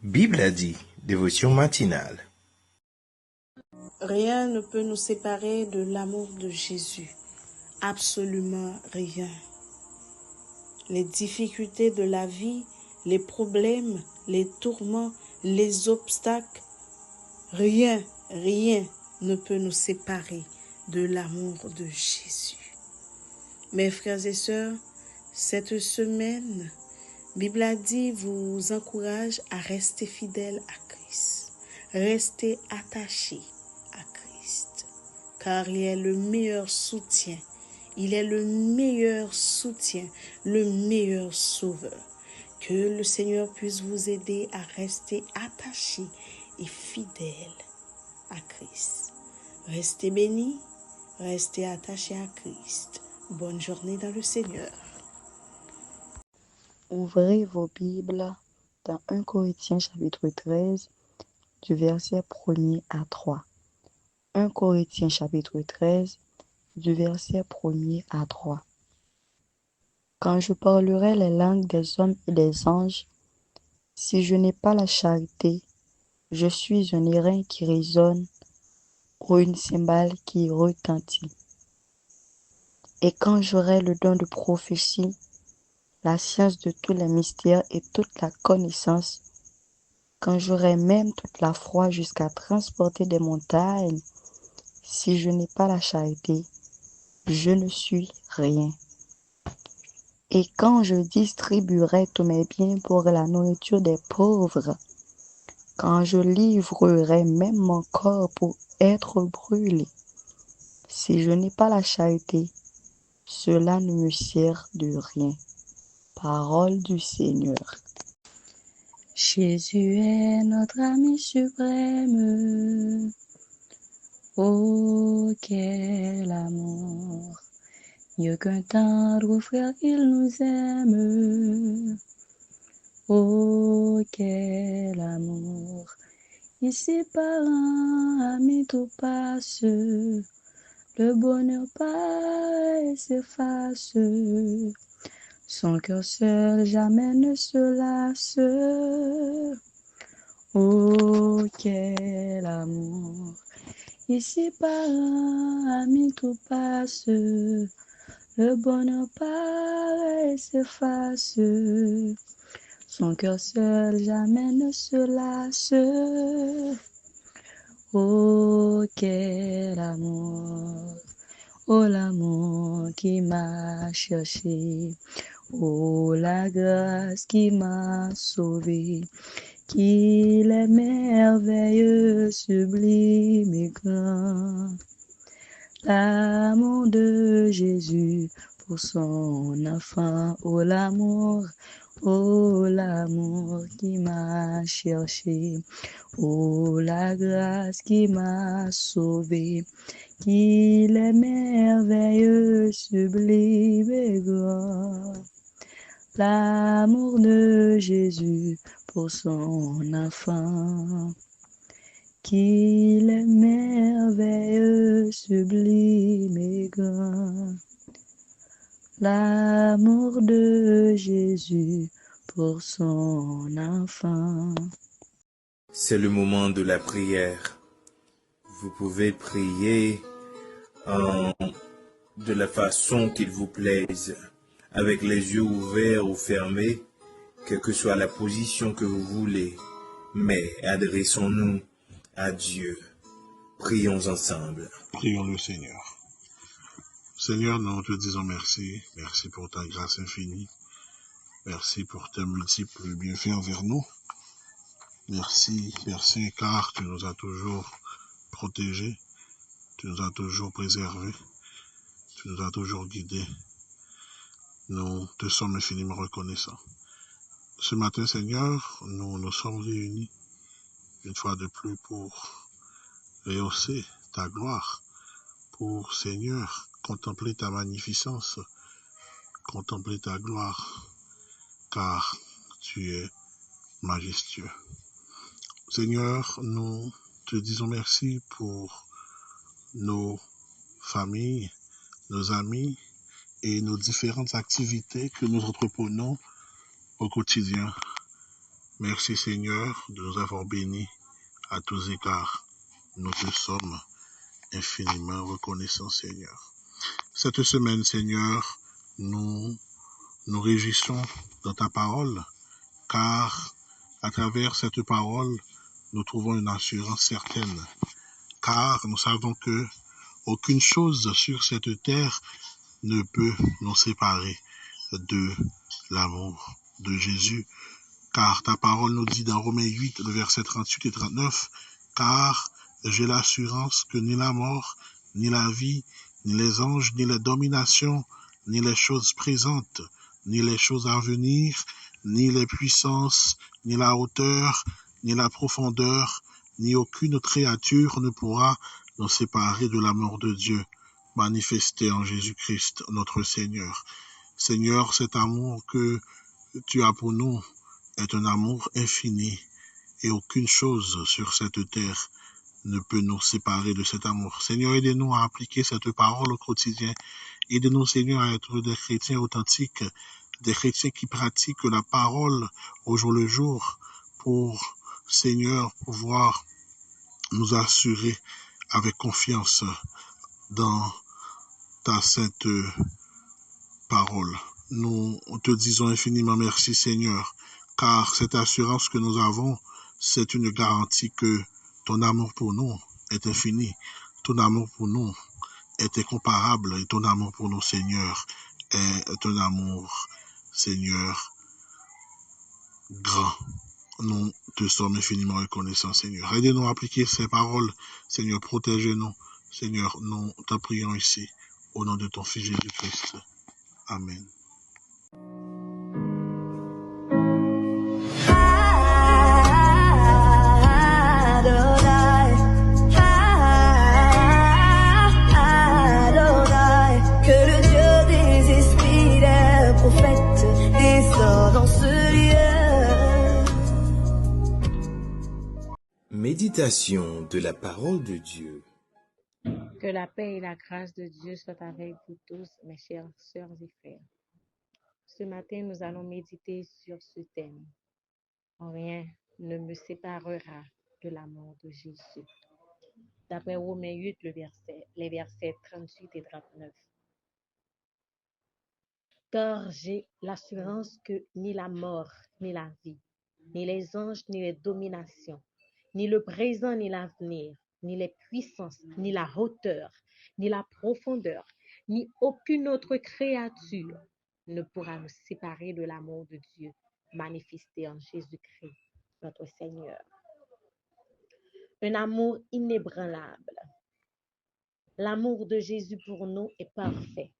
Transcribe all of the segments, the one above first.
Bible a dit, dévotion matinale. Rien ne peut nous séparer de l'amour de Jésus. Absolument rien. Les difficultés de la vie, les problèmes, les tourments, les obstacles, rien ne peut nous séparer de l'amour de Jésus. Mes frères et sœurs, cette semaine, Bible a dit vous encourage à rester fidèle à Christ. Restez attachés à Christ, car il est le meilleur soutien. Il est le meilleur soutien, le meilleur sauveur. Que le Seigneur puisse vous aider à rester attachés et fidèles à Christ. Restez bénis, restez attachés à Christ. Bonne journée dans le Seigneur. Ouvrez vos Bibles dans 1 Corinthiens chapitre 13, du verset 1er à 3. 1 Corinthiens chapitre 13, du verset 1er à 3. Quand je parlerai les langues des hommes et des anges, si je n'ai pas la charité, je suis un airain qui résonne ou une cymbale qui retentit. Et quand j'aurai le don de prophétie, la science de tous les mystères et toute la connaissance, quand j'aurai même toute la foi jusqu'à transporter des montagnes, si je n'ai pas la charité, je ne suis rien. Et quand je distribuerai tous mes biens pour la nourriture des pauvres, quand je livrerai même mon corps pour être brûlé, si je n'ai pas la charité, cela ne me sert de rien. Parole du Seigneur. Jésus est notre ami suprême. Oh, quel amour! Mieux qu'un tendre frère, il nous aime. Oh, quel amour! Ici, parents, amis, tout passe. Le bonheur passe et s'efface. Son cœur seul jamais ne se lasse. Oh, quel amour! Ici, parents, amis, tout passe. Le bonheur part et s'efface. Son cœur seul jamais ne se lasse. Oh, quel amour! Oh, l'amour qui m'a cherché. Oh, la grâce qui m'a sauvé. Qu'il est merveilleux, sublime et grand. L'amour de Jésus pour son enfant. Oh, l'amour qui m'a cherché. Oh, la grâce qui m'a sauvé. Qu'il est merveilleux, sublime et grand. L'amour de Jésus pour son enfant. Qu'il est merveilleux, sublime et grand. L'amour de Jésus pour son enfant. C'est le moment de la prière. Vous pouvez prier de la façon qu'il vous plaise, avec les yeux ouverts ou fermés, quelle que soit la position que vous voulez. Mais adressons-nous à Dieu. Prions ensemble. Prions le Seigneur. Seigneur, nous te disons merci. Merci pour ta grâce infinie. Merci pour tes multiples bienfaits envers nous. Merci, Père Saint, car tu nous as toujours protégés, tu nous as toujours préservés, tu nous as toujours guidés. Nous te sommes infiniment reconnaissants. Ce matin, Seigneur, nous nous sommes réunis une fois de plus pour rehausser ta gloire, pour, Seigneur, contempler ta magnificence, contempler ta gloire, car tu es majestueux. Seigneur, nous te disons merci pour nos familles, nos amis et nos différentes activités que nous entreprenons au quotidien. Merci Seigneur de nous avoir bénis à tous égards. Nous te sommes infiniment reconnaissants Seigneur. Cette semaine Seigneur, nous nous réjouissons dans ta parole, car à travers cette parole, nous trouvons une assurance certaine, car nous savons que aucune chose sur cette terre ne peut nous séparer de l'amour de Jésus, car ta parole nous dit dans Romains 8, le verset 38 et 39, car j'ai l'assurance que ni la mort, ni la vie, ni les anges, ni les dominations, ni les choses présentes, ni les choses à venir, ni les puissances, ni la hauteur, ni la profondeur, ni aucune créature ne pourra nous séparer de l'amour de Dieu, manifesté en Jésus-Christ, notre Seigneur. Seigneur, cet amour que tu as pour nous est un amour infini, et aucune chose sur cette terre ne peut nous séparer de cet amour. Seigneur, aidez-nous à appliquer cette parole au quotidien. Aidez-nous, Seigneur, à être des chrétiens authentiques, des chrétiens qui pratiquent la parole au jour le jour pour, Seigneur, pouvoir nous assurer avec confiance dans ta sainte parole. Nous te disons infiniment merci, Seigneur, car cette assurance que nous avons, c'est une garantie que ton amour pour nous est infini, ton amour pour nous est incomparable, et ton amour pour nous, Seigneur, est un amour, Seigneur, grand. Nous te sommes infiniment reconnaissants, Seigneur. Aidez-nous à appliquer ces paroles, Seigneur, protégez-nous. Seigneur, nous t'en prions ici, au nom de ton Fils Jésus-Christ. Amen. Que le Dieu des esprits des prophètes descende dans ce lieu. Méditation de la parole de Dieu. Que la paix et la grâce de Dieu soient avec vous tous, mes chères sœurs et frères. Ce matin, nous allons méditer sur ce thème. Rien ne me séparera de l'amour de Jésus. D'après Romains 8, les versets 38 et 39. Car j'ai l'assurance que ni la mort, ni la vie, ni les anges, ni les dominations, ni le présent, ni l'avenir, ni les puissances, ni la hauteur, ni la profondeur, ni aucune autre créature ne pourra nous séparer de l'amour de Dieu manifesté en Jésus-Christ, notre Seigneur. Un amour inébranlable. L'amour de Jésus pour nous est parfait,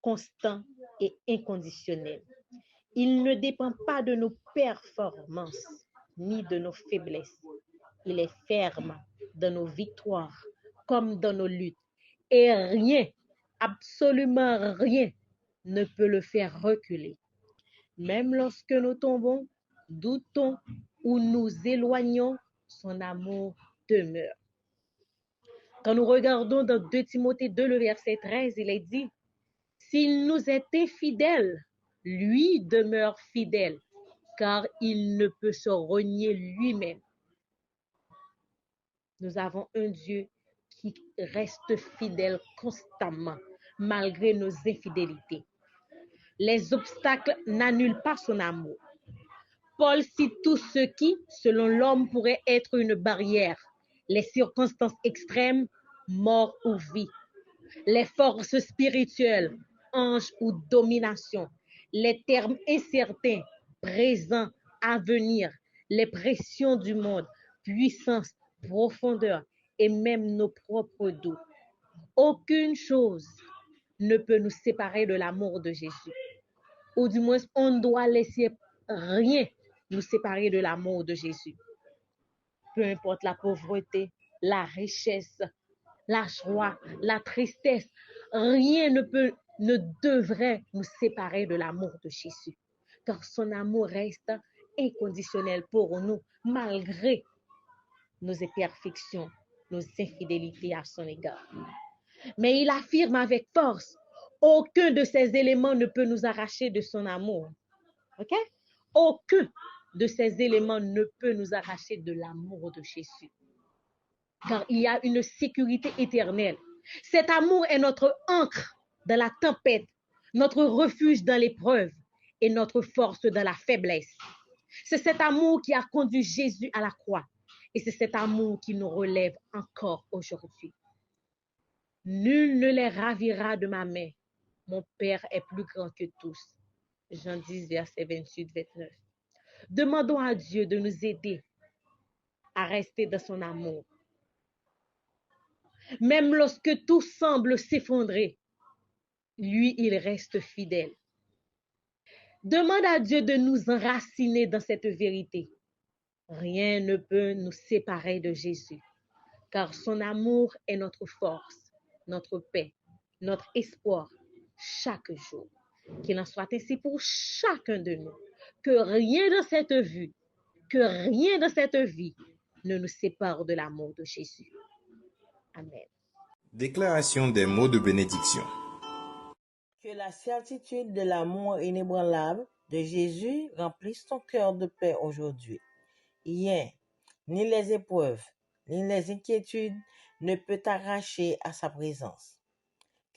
constant et inconditionnel. Il ne dépend pas de nos performances ni de nos faiblesses. Il est ferme dans nos victoires comme dans nos luttes. Et rien, absolument rien, ne peut le faire reculer. Même lorsque nous tombons, doutons ou nous éloignons, son amour demeure. Quand nous regardons dans 2 Timothée 2, le verset 13, il est dit, « S'il nous est infidèle, lui demeure fidèle, car il ne peut se renier lui-même. » Nous avons un Dieu qui reste fidèle constamment, malgré nos infidélités. Les obstacles n'annulent pas son amour. Paul cite tout ce qui, selon l'homme, pourrait être une barrière. Les circonstances extrêmes, mort ou vie. Les forces spirituelles, anges ou domination. Les termes incertains, présent, avenir. Les pressions du monde, puissance, profondeur et même nos propres doutes. Aucune chose ne peut nous séparer de l'amour de Jésus. Ou du moins, on ne doit laisser rien nous séparer de l'amour de Jésus. Peu importe la pauvreté, la richesse, la joie, la tristesse, rien ne devrait nous séparer de l'amour de Jésus. Car son amour reste inconditionnel pour nous, malgré nos imperfections, nos infidélités à son égard. Mais il affirme avec force, aucun de ces éléments ne peut nous arracher de son amour. OK? Aucun. de ces éléments ne peut nous arracher de l'amour de Jésus. Car il y a une sécurité éternelle. Cet amour est notre ancre dans la tempête, notre refuge dans l'épreuve et notre force dans la faiblesse. C'est cet amour qui a conduit Jésus à la croix et c'est cet amour qui nous relève encore aujourd'hui. Nul ne les ravira de ma main. Mon Père est plus grand que tous. Jean 10, verset 28-29. Demandons à Dieu de nous aider à rester dans son amour. Même lorsque tout semble s'effondrer, lui, il reste fidèle. Demande à Dieu de nous enraciner dans cette vérité. Rien ne peut nous séparer de Jésus, car son amour est notre force, notre paix, notre espoir chaque jour. Qu'il en soit ainsi pour chacun de nous. Que rien dans cette vie ne nous sépare de l'amour de Jésus. Amen. Déclaration des mots de bénédiction. Que la certitude de l'amour inébranlable de Jésus remplisse ton cœur de paix aujourd'hui. Rien, ni les épreuves, ni les inquiétudes ne peut t'arracher à sa présence.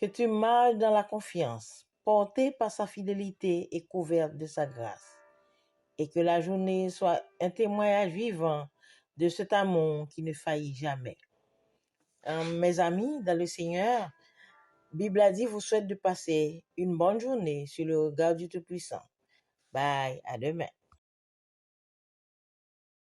Que tu marches dans la confiance, porté par sa fidélité et couverte de sa grâce. Et que la journée soit un témoignage vivant de cet amour qui ne faillit jamais. Mes amis, dans le Seigneur, Bible a dit, vous souhaite de passer une bonne journée sur le regard du Tout-Puissant. Bye, à demain.